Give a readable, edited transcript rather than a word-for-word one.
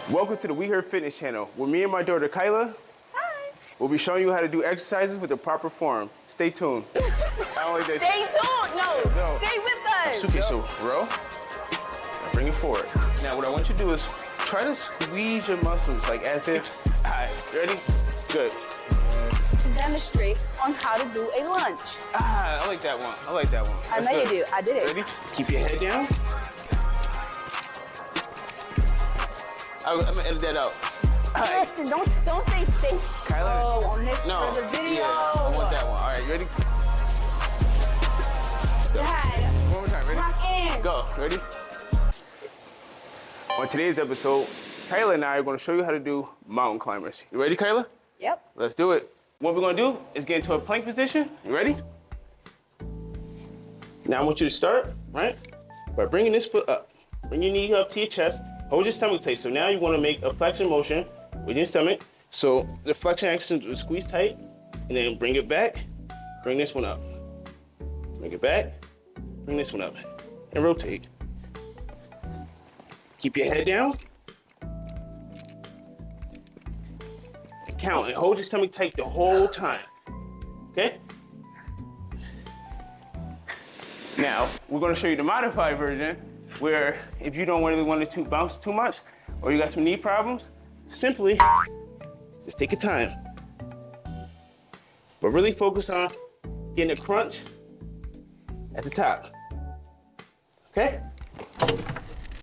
Welcome to the We Here Fitness channel, where me and my daughter Kyla will be showing you how to do exercises with the proper form. Stay tuned. I don't like that. Stay tuned. No, stay with us. Okay, so row. Now bring it forward. Now what I want you to do is try to squeeze your muscles like as if. All right, ready? Good. To demonstrate on how to do a lunge. I like that one. I like that one. I know you do. I did it. Ready? Keep your head down. I'm gonna edit that out. Right. Listen, don't say stay. Kyla, on this no. for the video. Yeah, I want that one. All right, you ready? Go. Dad, One more time. Ready? lock in. Go. Ready? On today's episode, Kyla and I are going to show you how to do mountain climbers. You ready, Kyla? Yep. Let's do it. What we're going to do is get into a plank position. You ready? Now I want you to start, right, by bringing this foot up. Bring your knee up to your chest. Hold your stomach tight. So now you want to make a flexion motion with your stomach. So the flexion action is squeeze tight, and then bring it back. Bring this one up. Bring it back. Bring this one up, and rotate. Keep your head down. And count, and hold your stomach tight the whole time, okay? Now, we're gonna show you the modified version, where if you don't really want to bounce too much, or you got some knee problems, simply just take your time. But really focus on getting a crunch at the top, okay?